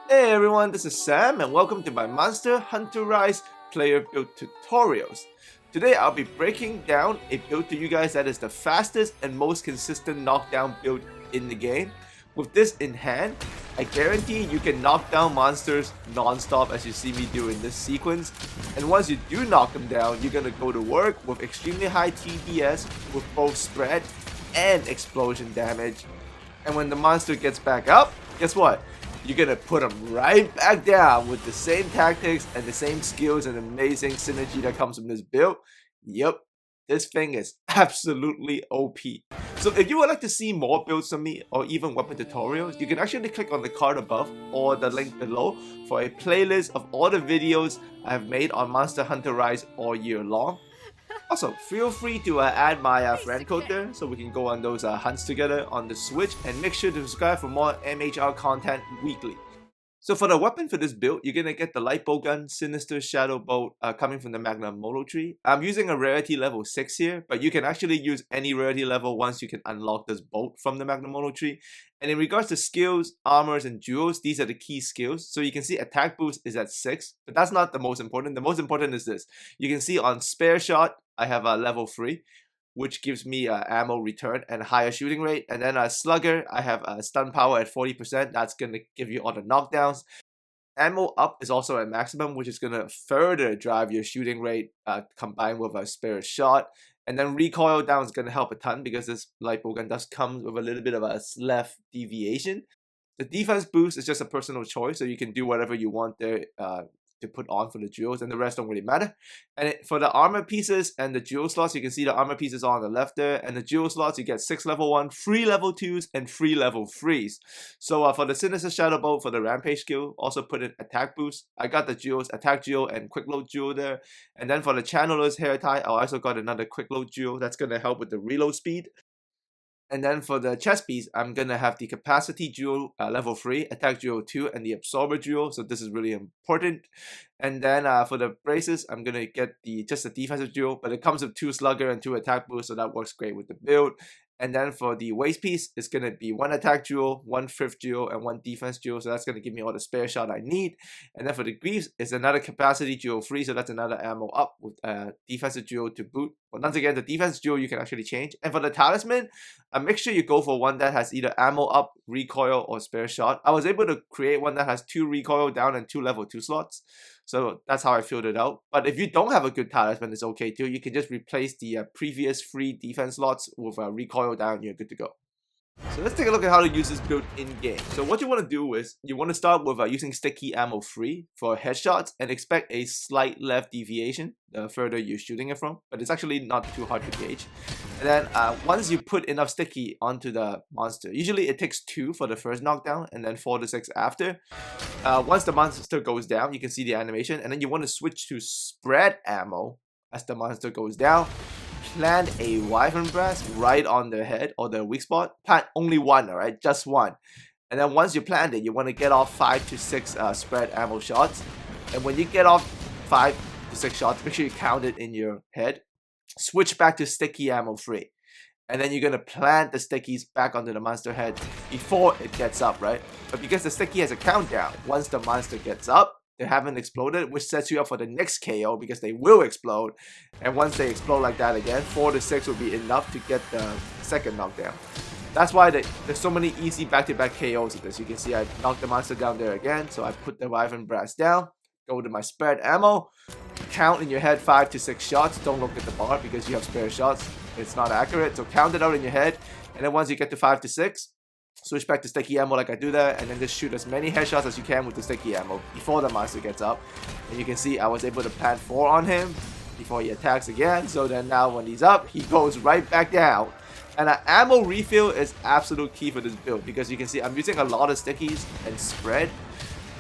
Hey everyone, this is Sam and welcome to my Monster Hunter Rise player build tutorials. Today I'll be breaking down a build to you guys that is the fastest and most consistent knockdown build in the game. With this in hand, I guarantee you can knock down monsters non-stop as you see me do in this sequence. And once you do knock them down, you're gonna go to work with extremely high TDS with both spread and explosion damage. And when the monster gets back up, guess what? You're gonna put them right back down with the same tactics and the same skills and amazing synergy that comes from this build. Yep, this thing is absolutely OP. So if you would like to see more builds from me or even weapon tutorials, you can actually click on the card above or the link below for a playlist of all the videos I have made on Monster Hunter Rise all year long. Also, feel free to add my friend code there so we can go on those hunts together on the Switch, and make sure to subscribe for more MHR content weekly. So for the weapon for this build, you're going to get the light bowgun Sinister Shadow Bolt coming from the Magnum Moto tree. I'm using a rarity level 6 here, but you can actually use any rarity level once you can unlock this bolt from the Magnum Moto tree. And in regards to skills, armors, and duels, these are the key skills. So you can see attack boost is at 6, but that's not the most important. The most important is this. You can see on spare shot, I have a level 3. Which gives me ammo return and higher shooting rate. And then a slugger, I have a stun power at 40%. That's going to give you all the knockdowns. Ammo up is also at maximum, which is going to further drive your shooting rate combined with a spare shot. And then recoil down is going to help a ton because this light bowgun does come with a little bit of a left deviation. The defense boost is just a personal choice, so you can do whatever you want there to put on for the jewels, and the rest don't really matter. And for the armor pieces and the jewel slots, you can see the armor pieces are on the left there, and the jewel slots you get 6 level 1, 3 level 2s, and 3 level 3s. So for the Sinister Shadow Bolt for the rampage skill, also put in attack boost. I got the jewels, attack jewel and quick load jewel there. And then for the channeler's hair tie, I also got another quick load jewel that's going to help with the reload speed. And then for the chest piece, I'm going to have the capacity jewel level 3, attack jewel 2, and the absorber jewel. So this is really important. And then for the braces, I'm going to get just the defensive jewel, but it comes with 2 slugger and 2 attack boost, so that works great with the build. And then for the waist piece, it's going to be 1 attack jewel, 1 fifth jewel, and 1 defense jewel. So that's going to give me all the spare shot I need. And then for the greaves, it's another capacity jewel 3. So that's another ammo up with defensive jewel to boot. But once again, the defense jewel you can actually change. And for the talisman, make sure you go for one that has either ammo up, recoil, or spare shot. I was able to create one that has 2 recoil down and 2 level 2 slots. So that's how I filled it out. But if you don't have a good talisman, it's okay too. You can just replace the previous 3 defense slots with a recoil down and you're good to go. So let's take a look at how to use this build in-game. So what you want to do is, you want to start with using sticky ammo 3 for headshots and expect a slight left deviation the further you're shooting it from, but it's actually not too hard to gauge. And then once you put enough sticky onto the monster, usually it takes 2 for the first knockdown and then 4 to 6 after. Once the monster goes down, you can see the animation, and then you want to switch to spread ammo as the monster goes down. Plant a wyvern blast right on their head or their weak spot. Plant only 1, alright? Just 1. And then once you plant it, you want to get off 5 to 6 spread ammo shots. And when you get off 5 to 6 shots, make sure you count it in your head. Switch back to sticky ammo 3. And then you're going to plant the stickies back onto the monster head before it gets up, right? But because the sticky has a countdown, once the monster gets up, they haven't exploded, which sets you up for the next KO because they will explode. And once they explode like that again, 4 to 6 will be enough to get the second knockdown. That's why there's so many easy back-to-back KOs with this. You can see I knocked the monster down there again, so I put the wyvern blast down, go to my spread ammo, count in your head 5 to 6 shots. Don't look at the bar because you have spare shots. It's not accurate, so count it out in your head. And then once you get to 5 to 6, switch back to sticky ammo like I do there, and then just shoot as many headshots as you can with the sticky ammo before the monster gets up. And you can see I was able to plant 4 on him before he attacks again, so then now when he's up, he goes right back down. And an ammo refill is absolute key for this build because you can see I'm using a lot of stickies and spread.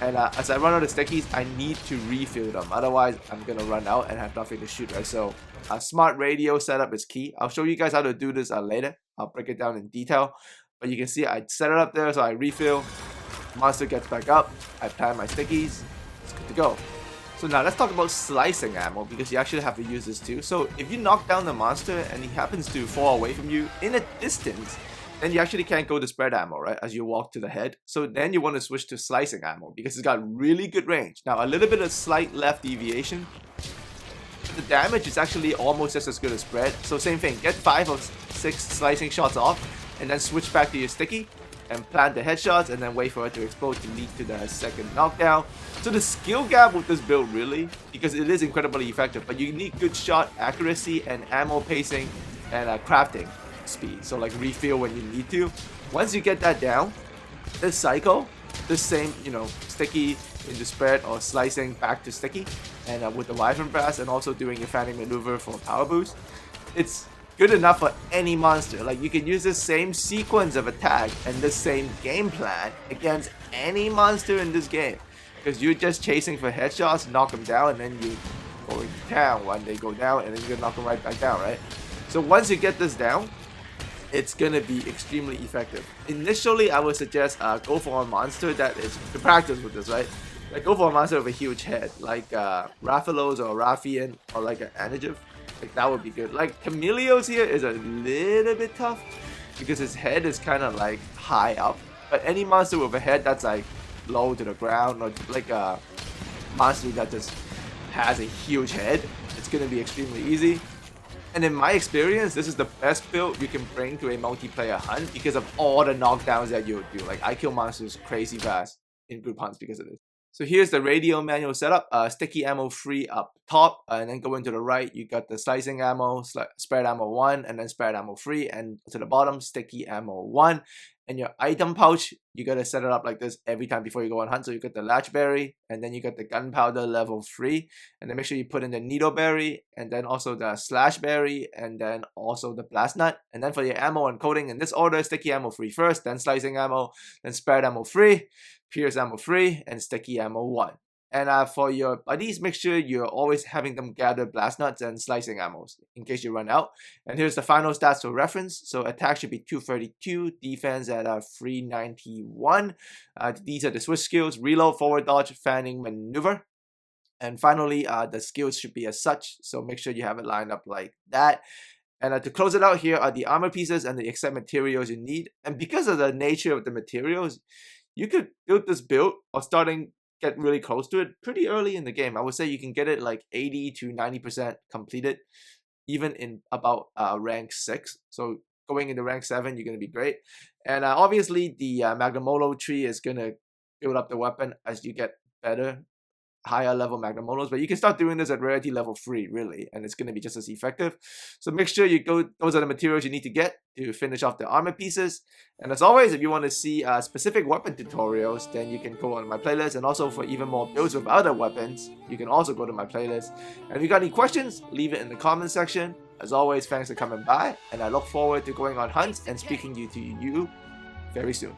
And as I run out of stickies, I need to refill them. Otherwise, I'm going to run out and have nothing to shoot, right? So a smart radio setup is key. I'll show you guys how to do this later. I'll break it down in detail. But you can see I set it up there, so I refill. Monster gets back up. I plant my stickies. It's good to go. So now let's talk about slicing ammo because you actually have to use this too. So if you knock down the monster and he happens to fall away from you in a distance, then you actually can't go to spread ammo, right, as you walk to the head. So then you want to switch to slicing ammo because it's got really good range. Now, a little bit of slight left deviation. The damage is actually almost just as good as spread. So same thing, get 5 of 6 slicing shots off, and then switch back to your sticky, and plant the headshots, and then wait for it to explode to lead to the second knockdown. So the skill gap with this build really, because it is incredibly effective, but you need good shot accuracy and ammo pacing and crafting speed. So like refill when you need to. Once you get that down, this cycle, this same, you know, sticky into spread or slicing back to sticky, and with the Wyvern Blast and also doing your fanning maneuver for power boost, it's good enough for any monster. Like you can use the same sequence of attack and the same game plan against any monster in this game, because you're just chasing for headshots, knock them down, and then you go into town when they go down, and then you can knock them right back down, right? So once you get this down, it's gonna be extremely effective. Initially, I would suggest go for a monster that is to practice with this, right? Like go for a monster with a huge head, like Rathalos or Rathian or like an Anajiv. Like that would be good. Like Chameleos here is a little bit tough because his head is kind of like high up. But any monster with a head that's like low to the ground, or like a monster that just has a huge head, it's gonna be extremely easy. And in my experience, this is the best build you can bring to a multiplayer hunt because of all the knockdowns that you do. Like I kill monsters crazy fast in group hunts because of this. So here's the radio manual setup. Sticky ammo free up top, and then going to the right, you got the slicing ammo, spread ammo 1, and then spread ammo free, and to the bottom, sticky ammo 1. And your item pouch, you gotta set it up like this every time before you go on hunt. So you got the latchberry, and then you got the gunpowder level 3, and then make sure you put in the needleberry, and then also the slashberry, and then also the blast nut. And then for your ammo and coating in this order, sticky ammo free first, then slicing ammo, then spread ammo free, pierce ammo free, and sticky ammo 1. And for your buddies, make sure you're always having them gather blast nuts and slicing ammos in case you run out. And here's the final stats for reference. So attack should be 232, defense at 391. These are the switch skills: reload, forward dodge, fanning, maneuver. And finally, the skills should be as such. So make sure you have it lined up like that. And to close it out, here are the armor pieces and the exact materials you need. And because of the nature of the materials, you could build this build or get really close to it pretty early in the game. I would say you can get it like 80 to 90% completed, even in about rank 6. So going into rank 7, you're going to be great. And obviously the Magnamolo tree is going to build up the weapon as you get better, higher level Magnamolos, but you can start doing this at rarity level 3 really, and it's going to be just as effective. So make sure you go, those are the materials you need to get to finish off the armor pieces. And as always, if you want to see specific weapon tutorials, then you can go on my playlist. And also for even more builds with other weapons, you can also go to my playlist. And if you got any questions, leave it in the comment section. As always, thanks for coming by, and I look forward to going on hunts and speaking to you very soon.